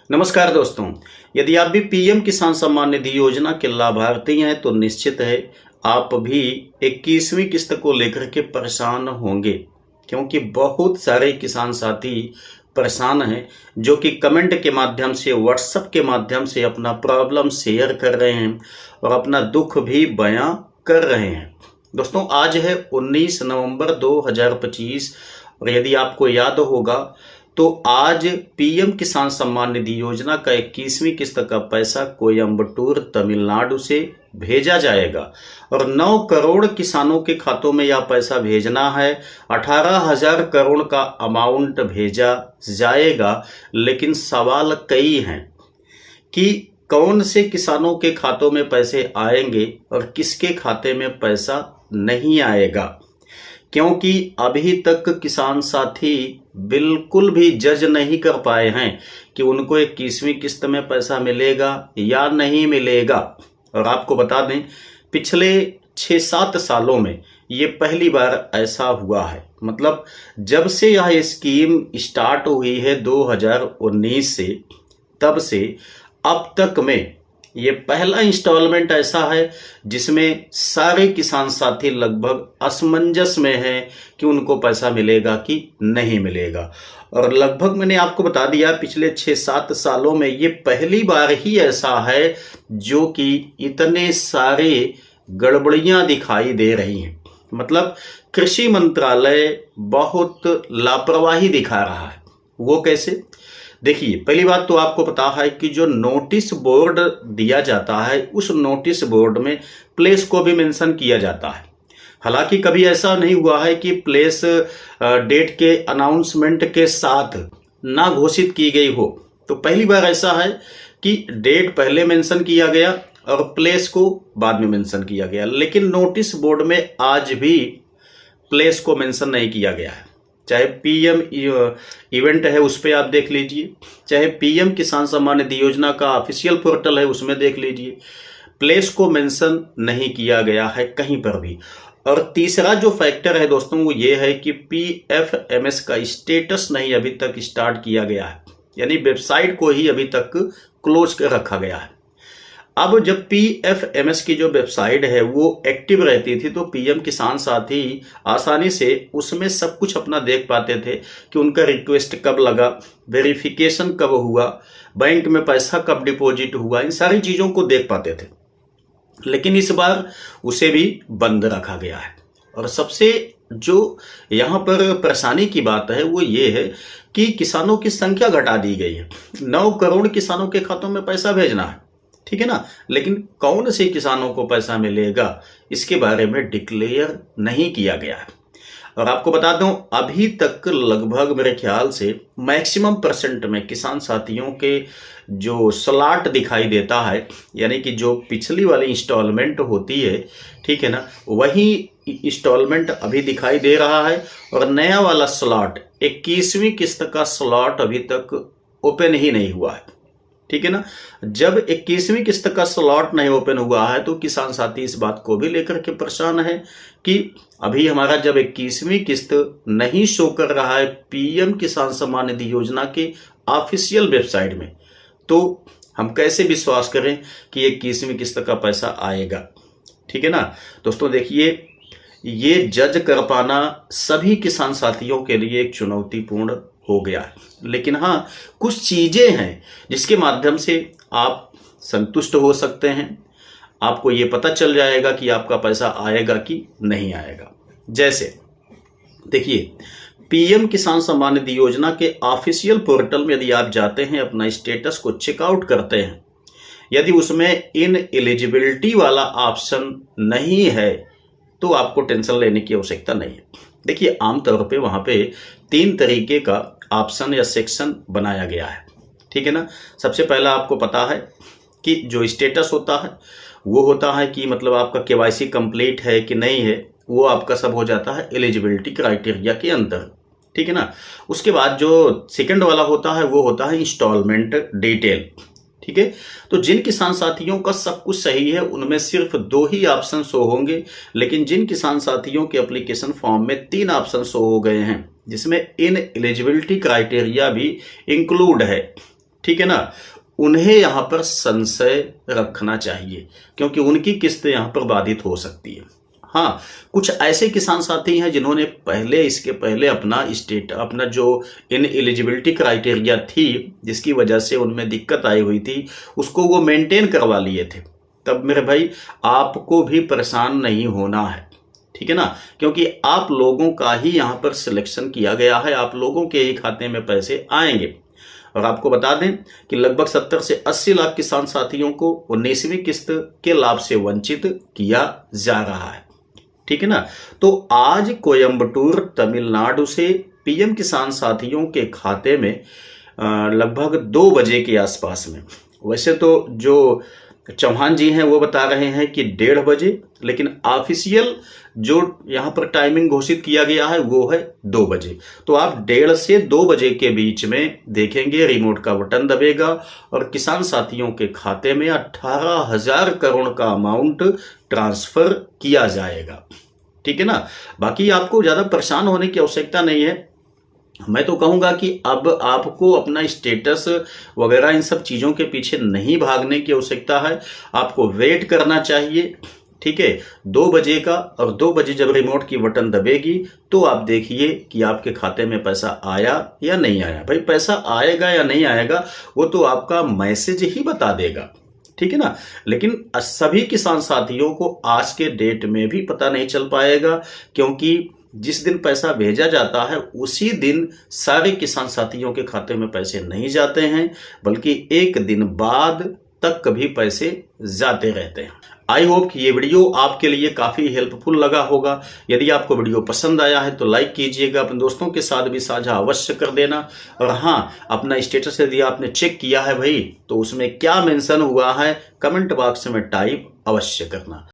नमस्कार दोस्तों, यदि आप भी पीएम किसान सम्मान निधि योजना के लाभार्थी हैं तो निश्चित है आप भी 21वीं किस्त को लेकर के परेशान होंगे, क्योंकि बहुत सारे किसान साथी परेशान हैं जो कि कमेंट के माध्यम से, व्हाट्सएप के माध्यम से अपना प्रॉब्लम शेयर कर रहे हैं और अपना दुख भी बयां कर रहे हैं। दोस्तों, आज है 19 नवंबर 2025 और यदि आपको याद होगा तो आज पीएम किसान सम्मान निधि योजना का 21वीं किस्त का पैसा कोयम्बटूर तमिलनाडु से भेजा जाएगा और 9 करोड़ किसानों के खातों में यह पैसा भेजना है। 18,000 करोड़ का अमाउंट भेजा जाएगा, लेकिन सवाल कई हैं कि कौन से किसानों के खातों में पैसे आएंगे और किसके खाते में पैसा नहीं आएगा, क्योंकि अभी तक किसान साथी बिल्कुल भी जज नहीं कर पाए हैं कि उनको 21वीं किस्त में पैसा मिलेगा या नहीं मिलेगा। और आपको बता दें, पिछले 6-7 सालों में ये पहली बार ऐसा हुआ है। मतलब जब से यह स्कीम स्टार्ट हुई है 2019 से, तब से अब तक में ये पहला इंस्टॉलमेंट ऐसा है जिसमें सारे किसान साथी लगभग असमंजस में हैं कि उनको पैसा मिलेगा कि नहीं मिलेगा। और लगभग मैंने आपको बता दिया, पिछले 6-7 सालों में ये पहली बार ही ऐसा है जो कि इतने सारे गड़बड़ियां दिखाई दे रही हैं। मतलब कृषि मंत्रालय बहुत लापरवाही दिखा रहा है। वो कैसे? देखिए, पहली बात तो आपको पता है कि जो नोटिस बोर्ड दिया जाता है, उस नोटिस बोर्ड में प्लेस को भी मेंशन किया जाता है। हालांकि कभी ऐसा नहीं हुआ है कि प्लेस डेट के अनाउंसमेंट के साथ ना घोषित की गई हो। तो पहली बार ऐसा है कि डेट पहले मेंशन किया गया और प्लेस को बाद में मेंशन किया गया, लेकिन नोटिस बोर्ड में आज भी प्लेस को मेंशन नहीं किया गया है। चाहे पीएम इवेंट है उस पर आप देख लीजिए, चाहे पीएम किसान सम्मान निधि योजना का ऑफिशियल पोर्टल है उसमें देख लीजिए, प्लेस को मेंशन नहीं किया गया है कहीं पर भी। और तीसरा जो फैक्टर है दोस्तों, वो ये है कि पीएफएमएस का स्टेटस नहीं अभी तक स्टार्ट किया गया है, यानी वेबसाइट को ही अभी तक क्लोज कर रखा गया है। अब जब पीएफएमएस की जो वेबसाइट है वो एक्टिव रहती थी तो पीएम किसान साथी आसानी से उसमें सब कुछ अपना देख पाते थे कि उनका रिक्वेस्ट कब लगा, वेरिफिकेशन कब हुआ, बैंक में पैसा कब डिपॉजिट हुआ, इन सारी चीज़ों को देख पाते थे। लेकिन इस बार उसे भी बंद रखा गया है। और सबसे जो यहाँ पर परेशानी की बात है वो ये है कि किसानों की संख्या घटा दी गई है। 9 करोड़ किसानों के खातों में पैसा भेजना है, ठीक है ना, लेकिन कौन से किसानों को पैसा मिलेगा इसके बारे में डिक्लेयर नहीं किया गया है। और आपको बता दूं, अभी तक लगभग मेरे ख्याल से मैक्सिमम परसेंट में किसान साथियों के जो स्लॉट दिखाई देता है, यानी कि जो पिछली वाली इंस्टॉलमेंट होती है, ठीक है ना, वही इंस्टॉलमेंट अभी दिखाई दे रहा है। और नया वाला स्लॉट 21वीं किस्त का स्लॉट अभी तक ओपन ही नहीं हुआ है, ठीक है ना। जब 21वीं किस्त का स्लॉट नहीं ओपन हुआ है तो किसान साथी इस बात को भी लेकर के परेशान है कि अभी हमारा जब 21वीं किस्त नहीं शो कर रहा है पीएम किसान सम्मान निधि योजना के ऑफिशियल वेबसाइट में, तो हम कैसे विश्वास करें कि 21वीं किस्त का पैसा आएगा, ठीक है ना। दोस्तों देखिए, ये जज कर पाना सभी किसान साथियों के लिए एक चुनौतीपूर्ण हो गया है। लेकिन हाँ, कुछ चीजें हैं जिसके माध्यम से आप संतुष्ट हो सकते हैं। आपको ये पता चल जाएगा कि आपका पैसा आएगा कि नहीं आएगा। जैसे देखिए, पीएम किसान सम्मान निधि योजना के ऑफिशियल पोर्टल में यदि आप जाते हैं, अपना स्टेटस को चेकआउट करते हैं, यदि उसमें इन एलिजिबिलिटी वाला ऑप्शन नहीं है तो आपको टेंशन लेने की आवश्यकता नहीं है। देखिए, आमतौर पे वहाँ पे 3 तरीके का ऑप्शन या सेक्शन बनाया गया है, ठीक है ना। सबसे पहला आपको पता है कि जो स्टेटस होता है वो होता है कि मतलब आपका केवाईसी कंप्लीट है कि नहीं है, वो आपका सब हो जाता है एलिजिबिलिटी क्राइटेरिया के अंदर, ठीक है ना। उसके बाद जो सेकंड वाला होता है वो होता है इंस्टॉलमेंट डिटेल, ठीक है। तो जिन किसान साथियों का सब कुछ सही है उनमें सिर्फ 2 ही ऑप्शन शो होंगे, लेकिन जिन किसान साथियों के एप्लीकेशन फॉर्म में 3 ऑप्शन शो हो गए हैं जिसमें इन एलिजिबिलिटी क्राइटेरिया भी इंक्लूड है, ठीक है ना, उन्हें यहाँ पर संशय रखना चाहिए, क्योंकि उनकी किस्त यहाँ पर बाधित हो सकती है। हाँ, कुछ ऐसे किसान साथी हैं जिन्होंने इसके पहले अपना जो इनएलिजिबिलिटी क्राइटेरिया थी, जिसकी वजह से उनमें दिक्कत आई हुई थी, उसको वो मेंटेन करवा लिए थे। तब मेरे भाई आपको भी परेशान नहीं होना है, ठीक है ना, क्योंकि आप लोगों का ही यहाँ पर सिलेक्शन किया गया है, आप लोगों के ही खाते में पैसे आएंगे। और आपको बता दें कि लगभग 70 से 80 लाख किसान साथियों को 19वीं किस्त के लाभ से वंचित किया जा रहा है, ठीक है ना। तो आज कोयंबटूर तमिलनाडु से पीएम किसान साथियों के खाते में लगभग 2 बजे के आसपास में, वैसे तो जो चौहान जी हैं वो बता रहे हैं कि 1:30 बजे, लेकिन ऑफिशियल जो यहाँ पर टाइमिंग घोषित किया गया है वो है 2 बजे। तो आप 1:30 से 2 बजे के बीच में देखेंगे, रिमोट का बटन दबेगा और किसान साथियों के खाते में 18,000 करोड़ का अमाउंट ट्रांसफर किया जाएगा, ठीक है ना। बाकी आपको ज्यादा परेशान होने की आवश्यकता नहीं है। मैं तो कहूंगा कि अब आपको अपना स्टेटस वगैरह इन सब चीजों के पीछे नहीं भागने की आवश्यकता है, आपको वेट करना चाहिए, ठीक है, 2 बजे का। और 2 बजे जब रिमोट की बटन दबेगी तो आप देखिए कि आपके खाते में पैसा आया या नहीं आया। भाई पैसा आएगा या नहीं आएगा वो तो आपका मैसेज ही बता देगा, ठीक है ना। लेकिन सभी किसान साथियों को आज के डेट में भी पता नहीं चल पाएगा, क्योंकि जिस दिन पैसा भेजा जाता है उसी दिन सारे किसान साथियों के खाते में पैसे नहीं जाते हैं, बल्कि एक दिन बाद तक कभी पैसे जाते रहते हैं। आई होप कि ये वीडियो आपके लिए काफ़ी हेल्पफुल लगा होगा। यदि आपको वीडियो पसंद आया है तो लाइक कीजिएगा, अपने दोस्तों के साथ भी साझा अवश्य कर देना। और हाँ, अपना स्टेटस यदि आपने चेक किया है भाई तो उसमें क्या मेंशन हुआ है कमेंट बॉक्स में टाइप अवश्य करना।